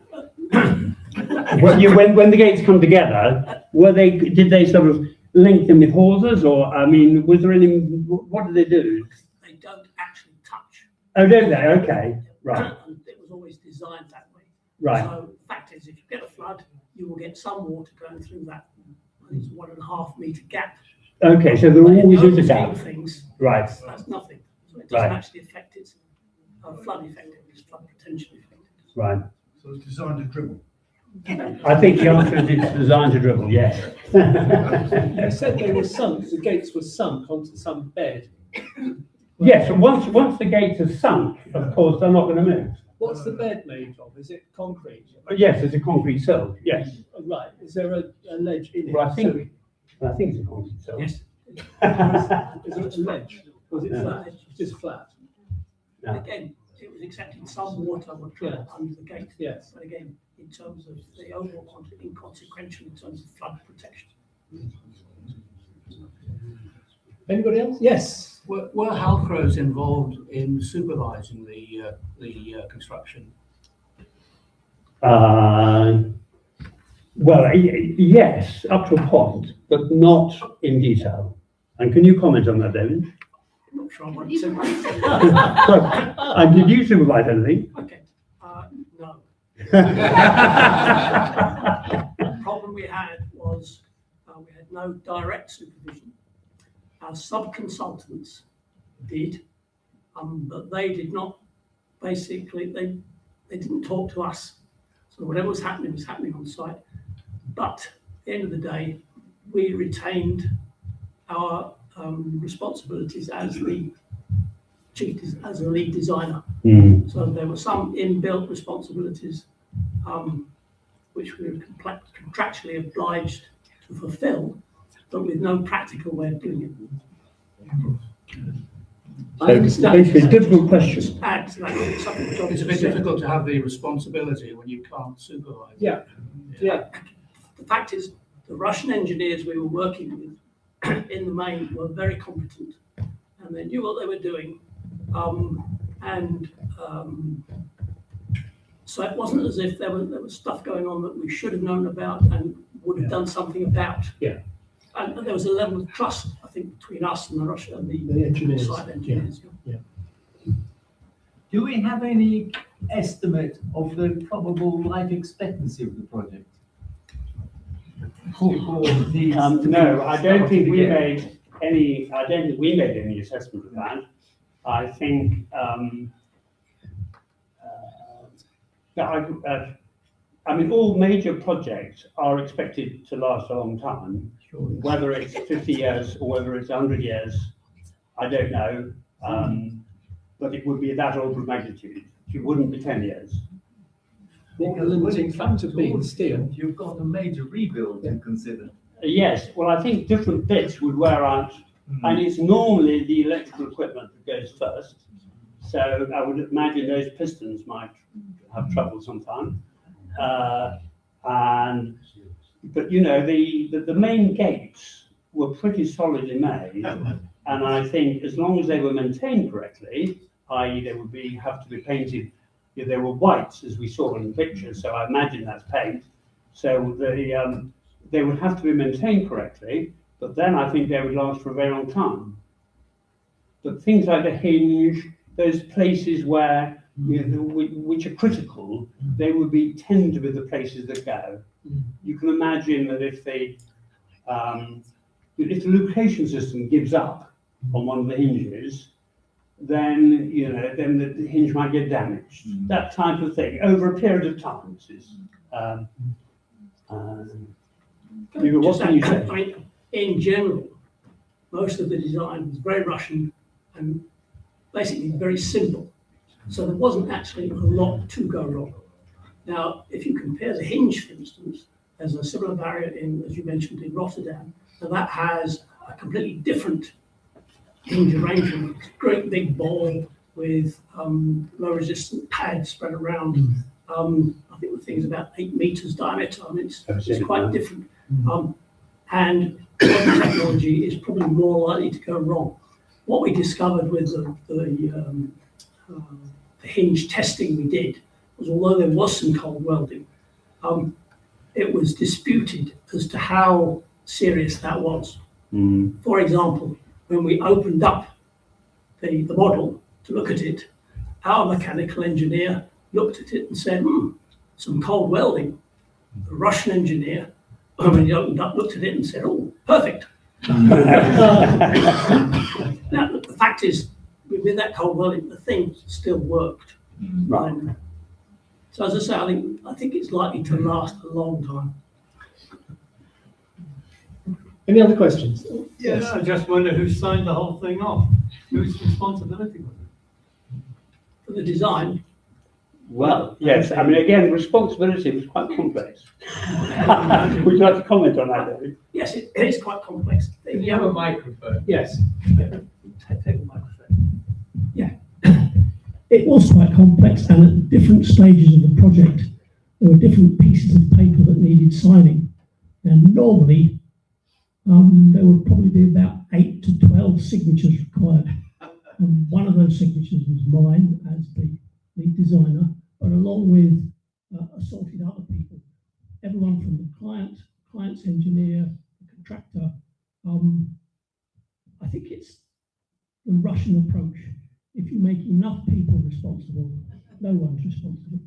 when the gates come together, did they sort of link them with hawsers, or I mean, was there any? What did they do? They don't actually touch. Oh, don't they? Okay, right. And it was always designed that way. Right. So the fact is, if you get a flood, you will get some water going through that. I think it's 1.5 meter gap. Okay, so there always is a gap. Things, Right. that's nothing. So it doesn't actually affect its flood effect, it's flood potential effect. Right. So it's designed to dribble. I think the answer is it's designed to dribble, yes. You said they were sunk, the gates were sunk onto some bed. Yes, and once the gates are sunk, of course, they're not going to move. What's the bed made of? Is it concrete? Yes, it's a concrete sill, yes. Oh, right, is there a ledge in it? Well, I think it's a concrete sill. Yes. Is there a ledge? Was it No. flat? It's just flat? No. Again, it was accepting some water would dribble under the gate. Yes. But again, in terms of the overall inconsequential in terms of flood protection. Anybody else? Yes. Were Halcrows involved in supervising the construction? Well, yes, up to a point, but not in detail. And can you comment on that, David? I'm not sure I want to. And did you supervise anything? Okay, no. The problem we had was we had no direct supervision. Our sub-consultants did, but they did not, basically, they didn't talk to us. So whatever was happening on site. But at the end of the day, we retained our responsibilities as the as a lead designer. Mm. So there were some inbuilt responsibilities which we were contractually obliged to fulfill, but with no practical way of doing it. I understand. It's a difficult question. Add to that, something John It's a bit just said. difficult to have the responsibility when you can't supervise. Yeah. Yeah. The fact is, the Russian engineers we were working with in the main were very competent, and they knew what they were doing. So it wasn't as if there was stuff going on that we should have known about and would have done something about. Yeah. And there was a level of trust, I think, between us and the Russian and The engineers. site engineers. Do we have any estimate of the probable life expectancy of the project? No, I don't think we made any assessment of that. I think I mean, all major projects are expected to last a long time. Sure. Whether it's 50 years or whether it's 100 years, I don't know. But it would be that order of magnitude. It wouldn't be 10 years. What the limiting factor being steel. You've got a major rebuild to consider. Yes, well, I think different bits would wear out, and it's normally the electrical equipment that goes first. So I would imagine those pistons might have trouble sometime. But you know, the main gates were pretty solidly made, and I think as long as they were maintained correctly, i.e. they would have to be painted. They were whites, as we saw in the pictures, so I imagine that's paint. So they would have to be maintained correctly, but then I think they would last for a very long time. But things like the hinge, those places where which are critical, they would tend to be the places that go. You can imagine that if the lubrication system gives up on one of the hinges, then the hinge might get damaged. That type of thing over a period of time. What can you say? I mean, in general, most of the design was very Russian and basically very simple. So there wasn't actually a lot to go wrong. Now, if you compare the hinge, for instance, there's a similar barrier as you mentioned, in Rotterdam, and that has a completely different hinge arrangement. It's a great big ball with low resistant pads spread around. I think the thing's about 8 meters diameter. I mean, it's quite different. And modern technology is probably more likely to go wrong. What we discovered with the hinge testing we did was, although there was some cold welding, it was disputed as to how serious that was. For example, when we opened up the model to look at it, our mechanical engineer looked at it and said, some cold welding. The Russian engineer, when he opened up, looked at it and said, oh, perfect. Now, the fact is, with that cold welding, the thing still worked. So as I say, I think it's likely to last a long time. Any other questions? Yes, I just wonder who signed the whole thing off. Whose responsibility was it? For the design, Well, yes, I mean, again, responsibility was quite complex. Would you like to comment on that, David? yes, it is quite complex. Can you have a microphone? Yes. Take the microphone. It was quite complex, and at different stages of the project, there were different pieces of paper that needed signing. And normally, there would probably be about 8 to 12 signatures required. And one of those signatures was mine as the lead designer, but along with assorted other people, everyone from the client's engineer, the contractor. I think it's the Russian approach. If you make enough people responsible, no one's responsible.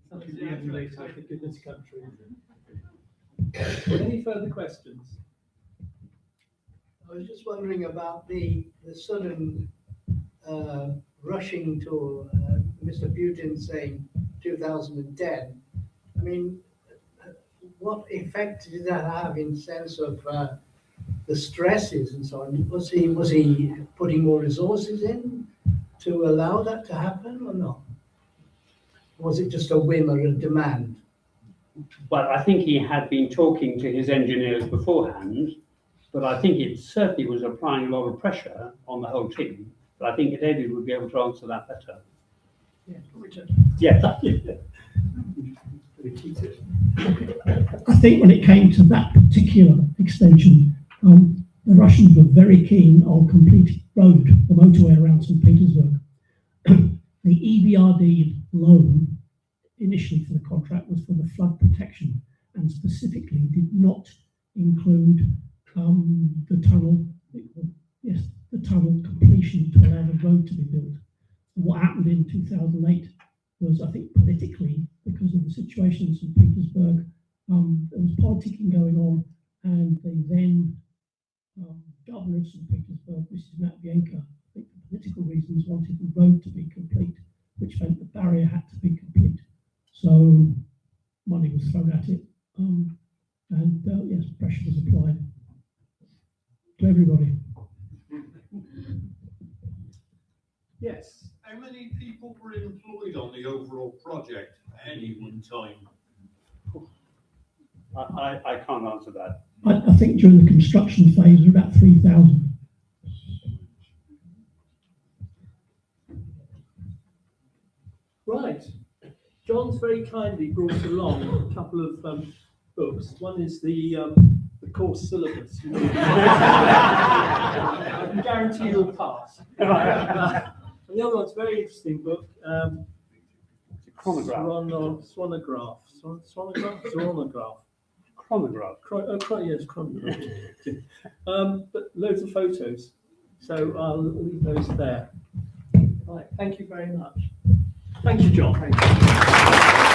Something to emulate, I think, in this country. Any further questions? I was just wondering about the sudden rushing to Mr. Putin saying 2010. I mean, what effect did that have in sense of the stresses and so on? Was he putting more resources in to allow that to happen or not? Was it just a whim or a demand? Well, I think he had been talking to his engineers beforehand, but I think it certainly was applying a lot of pressure on the whole team. But I think David would be able to answer that better. yeah, Richard. Yeah. I think when it came to that particular extension, the Russians were very keen on completing road, the motorway around St. Petersburg. The EBRD loan initially for the contract was for the flood protection and specifically did not include the tunnel, the tunnel completion to allow the road to be built. And what happened in 2008 was, I think, politically, because of the situation in St. Petersburg, there was politicking going on, and the then governor of St. Petersburg, Mrs. Matvienko, I think for political reasons, wanted the road to be complete, which meant the barrier had to be complete. So money was thrown at it, and yes, pressure was applied to everybody. Yes. How many people were employed on the overall project at any one time? I can't answer that. I think during the construction phase, there were about 3,000. Right. John's very kindly brought along a couple of books. One is the course syllabus. I can guarantee you'll pass. And the other one's a very interesting book. Chronograph. Chronograph. Yes, chronograph. But loads of photos. So I'll leave those there. Right. Thank you very much. Thank you, John. Thank you.